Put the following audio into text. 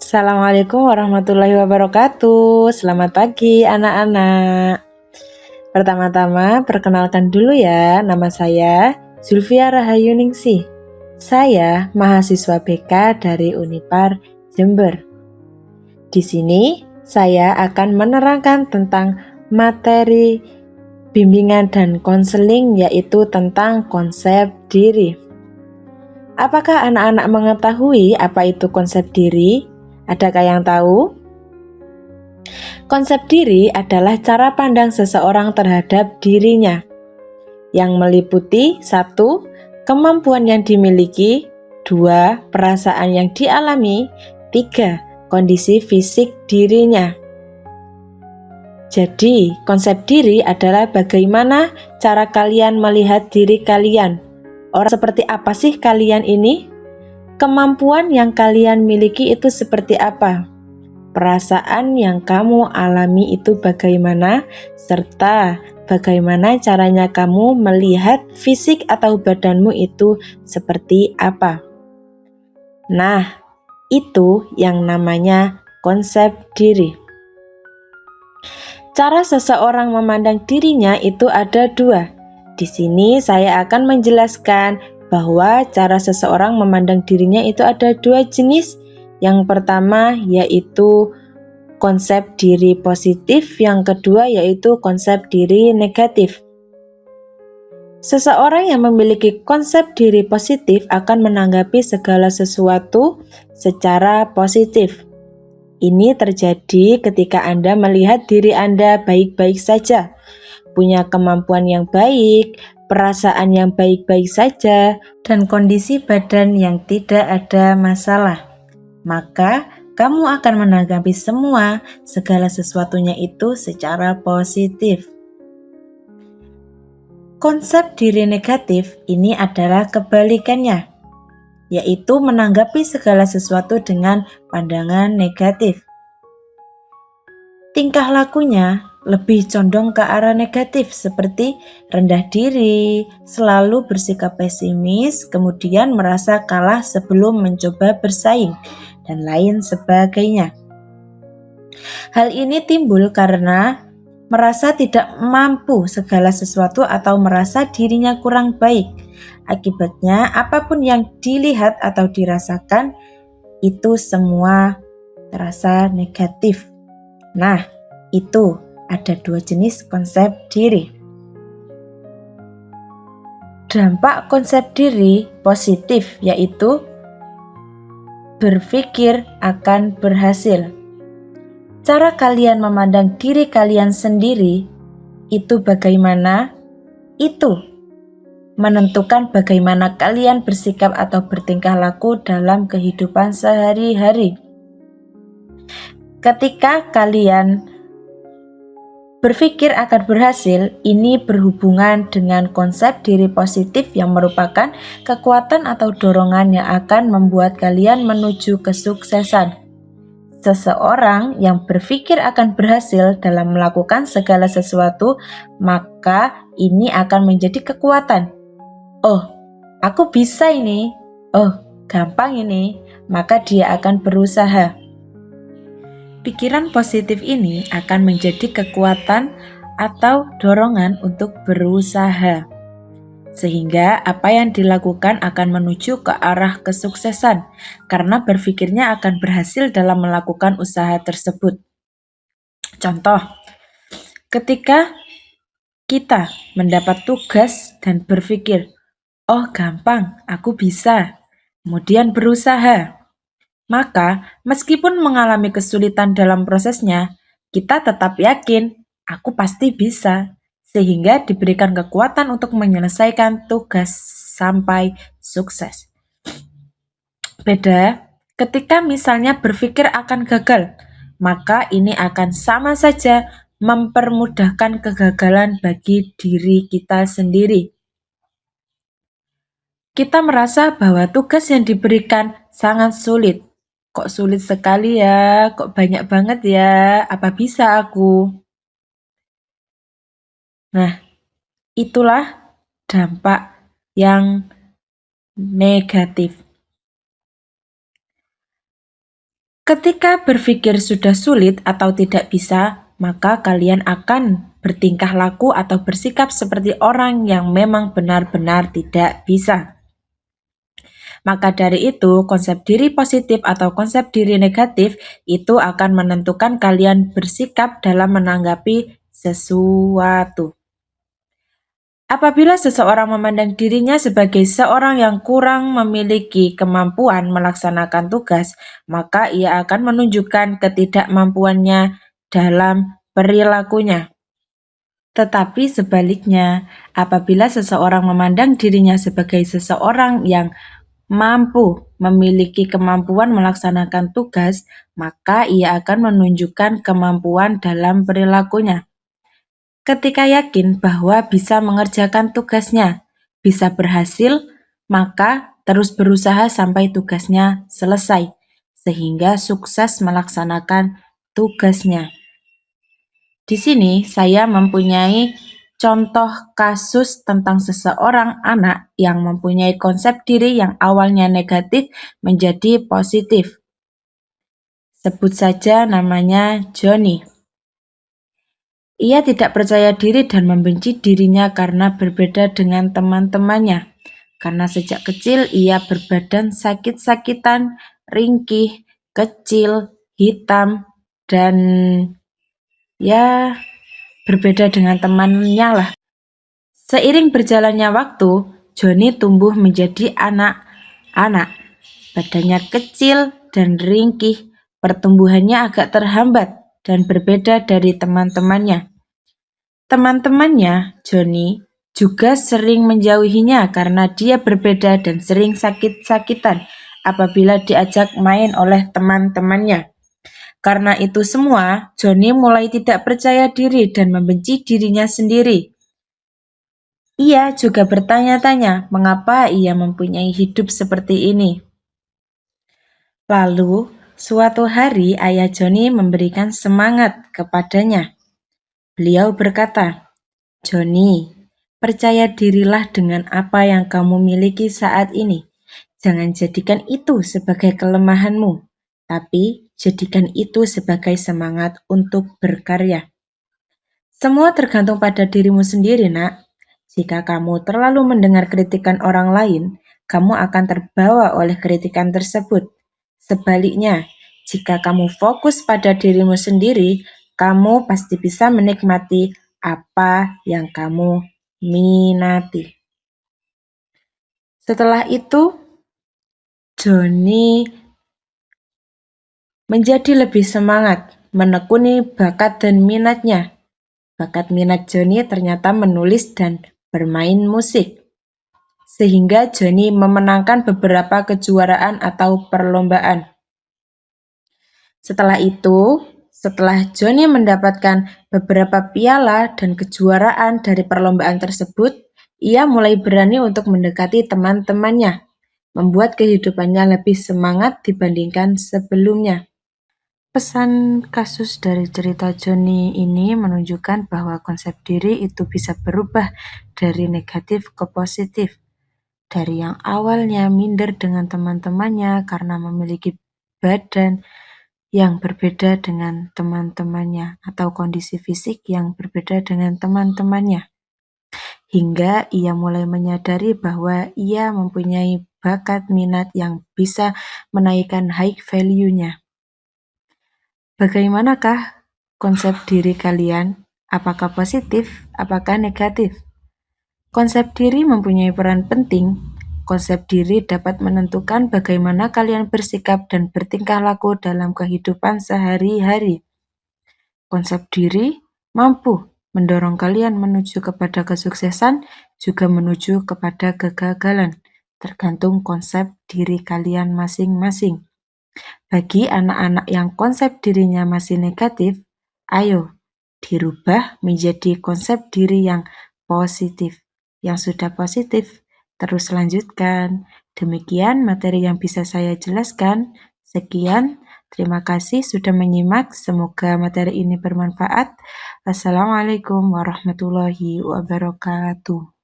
Assalamualaikum warahmatullahi wabarakatuh. Selamat pagi anak-anak. Pertama-tama perkenalkan dulu ya, nama saya Zulfia Rahayuningsih. Saya mahasiswa BK dari Unipar Jember. Di sini saya akan menerangkan tentang materi bimbingan dan konseling, yaitu tentang konsep diri. Apakah anak-anak mengetahui apa itu konsep diri? Adakah yang tahu? Konsep diri adalah cara pandang seseorang terhadap dirinya, yang meliputi 1. Kemampuan yang dimiliki, 2. Perasaan yang dialami, 3. Kondisi fisik dirinya. Jadi, konsep diri adalah bagaimana cara kalian melihat diri kalian. Orang seperti apa sih kalian ini? Kemampuan yang kalian miliki itu seperti apa? Perasaan yang kamu alami itu bagaimana? Serta bagaimana caranya kamu melihat fisik atau badanmu itu seperti apa? Nah, itu yang namanya konsep diri. Cara seseorang memandang dirinya itu ada 2. Di sini saya akan menjelaskan bahwa cara seseorang memandang dirinya itu ada 2 jenis. Yang pertama yaitu konsep diri positif, yang kedua yaitu konsep diri negatif. Seseorang yang memiliki konsep diri positif akan menanggapi segala sesuatu secara positif. Ini terjadi ketika Anda melihat diri Anda baik-baik saja, punya kemampuan yang baik, perasaan yang baik-baik saja, dan kondisi badan yang tidak ada masalah. Maka kamu akan menanggapi segala sesuatunya itu secara positif. Konsep diri negatif ini adalah kebalikannya, yaitu menanggapi segala sesuatu dengan pandangan negatif. Tingkah lakunya lebih condong ke arah negatif, seperti rendah diri, selalu bersikap pesimis, kemudian merasa kalah sebelum mencoba bersaing, dan lain sebagainya. Hal ini timbul karena merasa tidak mampu segala sesuatu atau merasa dirinya kurang baik. Akibatnya, apapun yang dilihat atau dirasakan, itu semua terasa negatif. Nah, itu ada 2 jenis konsep diri. Dampak konsep diri positif yaitu berpikir akan berhasil. Cara kalian memandang diri kalian sendiri itu bagaimana? Itu menentukan bagaimana kalian bersikap atau bertingkah laku dalam kehidupan sehari-hari. Ketika kalian berpikir akan berhasil, ini berhubungan dengan konsep diri positif yang merupakan kekuatan atau dorongan yang akan membuat kalian menuju kesuksesan. Seseorang yang berpikir akan berhasil dalam melakukan segala sesuatu, maka ini akan menjadi kekuatan. Oh, aku bisa ini. Oh, gampang ini. Maka dia akan berusaha. Pikiran positif ini akan menjadi kekuatan atau dorongan untuk berusaha. Sehingga apa yang dilakukan akan menuju ke arah kesuksesan, karena berpikirnya akan berhasil dalam melakukan usaha tersebut. Contoh, ketika kita mendapat tugas dan berpikir, oh gampang, aku bisa, kemudian berusaha, maka meskipun mengalami kesulitan dalam prosesnya, kita tetap yakin, aku pasti bisa. Sehingga diberikan kekuatan untuk menyelesaikan tugas sampai sukses. Beda, ketika misalnya berpikir akan gagal, maka ini akan sama saja mempermudahkan kegagalan bagi diri kita sendiri. Kita merasa bahwa tugas yang diberikan sangat sulit. Kok sulit sekali ya? Kok banyak banget ya? Apa bisa aku? Nah, itulah dampak yang negatif. Ketika berpikir sudah sulit atau tidak bisa, maka kalian akan bertingkah laku atau bersikap seperti orang yang memang benar-benar tidak bisa. Maka dari itu, konsep diri positif atau konsep diri negatif itu akan menentukan kalian bersikap dalam menanggapi sesuatu. Apabila seseorang memandang dirinya sebagai seorang yang kurang memiliki kemampuan melaksanakan tugas, maka ia akan menunjukkan ketidakmampuannya dalam perilakunya. Tetapi sebaliknya, apabila seseorang memandang dirinya sebagai seseorang yang mampu memiliki kemampuan melaksanakan tugas, maka ia akan menunjukkan kemampuan dalam perilakunya. Ketika yakin bahwa bisa mengerjakan tugasnya, bisa berhasil, maka terus berusaha sampai tugasnya selesai, sehingga sukses melaksanakan tugasnya. Di sini saya mempunyai contoh kasus tentang seseorang anak yang mempunyai konsep diri yang awalnya negatif menjadi positif. Sebut saja namanya Johnny. Ia tidak percaya diri dan membenci dirinya karena berbeda dengan teman-temannya. Karena sejak kecil ia berbadan sakit-sakitan, ringkih, kecil, hitam, dan ya berbeda dengan temannya lah. Seiring berjalannya waktu, Johnny tumbuh menjadi anak-anak. Badannya kecil dan ringkih, pertumbuhannya agak terhambat dan berbeda dari teman-temannya. Teman-temannya, Johnny, juga sering menjauhinya karena dia berbeda dan sering sakit-sakitan apabila diajak main oleh teman-temannya. Karena itu semua, Johnny mulai tidak percaya diri dan membenci dirinya sendiri. Ia juga bertanya-tanya mengapa ia mempunyai hidup seperti ini. Lalu, suatu hari ayah Johnny memberikan semangat kepadanya. Beliau berkata, "Johnny, percaya dirilah dengan apa yang kamu miliki saat ini. Jangan jadikan itu sebagai kelemahanmu, tapi jadikan itu sebagai semangat untuk berkarya. Semua tergantung pada dirimu sendiri, nak. Jika kamu terlalu mendengar kritikan orang lain, kamu akan terbawa oleh kritikan tersebut. Sebaliknya, jika kamu fokus pada dirimu sendiri, kamu pasti bisa menikmati apa yang kamu minati." Setelah itu, Johnny menjadi lebih semangat menekuni bakat dan minatnya. Bakat minat Johnny ternyata menulis dan bermain musik, sehingga Johnny memenangkan beberapa kejuaraan atau perlombaan. Setelah Johnny mendapatkan beberapa piala dan kejuaraan dari perlombaan tersebut, ia mulai berani untuk mendekati teman-temannya, membuat kehidupannya lebih semangat dibandingkan sebelumnya. Pesan kasus dari cerita Johnny ini menunjukkan bahwa konsep diri itu bisa berubah dari negatif ke positif. Dari yang awalnya minder dengan teman-temannya karena memiliki badan yang berbeda dengan teman-temannya atau kondisi fisik yang berbeda dengan teman-temannya, hingga ia mulai menyadari bahwa ia mempunyai bakat minat yang bisa menaikkan high value-nya. Bagaimanakah konsep diri kalian? Apakah positif? Apakah negatif? Konsep diri mempunyai peran penting. Konsep diri dapat menentukan bagaimana kalian bersikap dan bertingkah laku dalam kehidupan sehari-hari. Konsep diri mampu mendorong kalian menuju kepada kesuksesan, juga menuju kepada kegagalan, tergantung konsep diri kalian masing-masing. Bagi anak-anak yang konsep dirinya masih negatif, ayo dirubah menjadi konsep diri yang positif. Yang sudah positif, terus lanjutkan. Demikian materi yang bisa saya jelaskan. Sekian, terima kasih sudah menyimak. Semoga materi ini bermanfaat. Wassalamualaikum warahmatullahi wabarakatuh.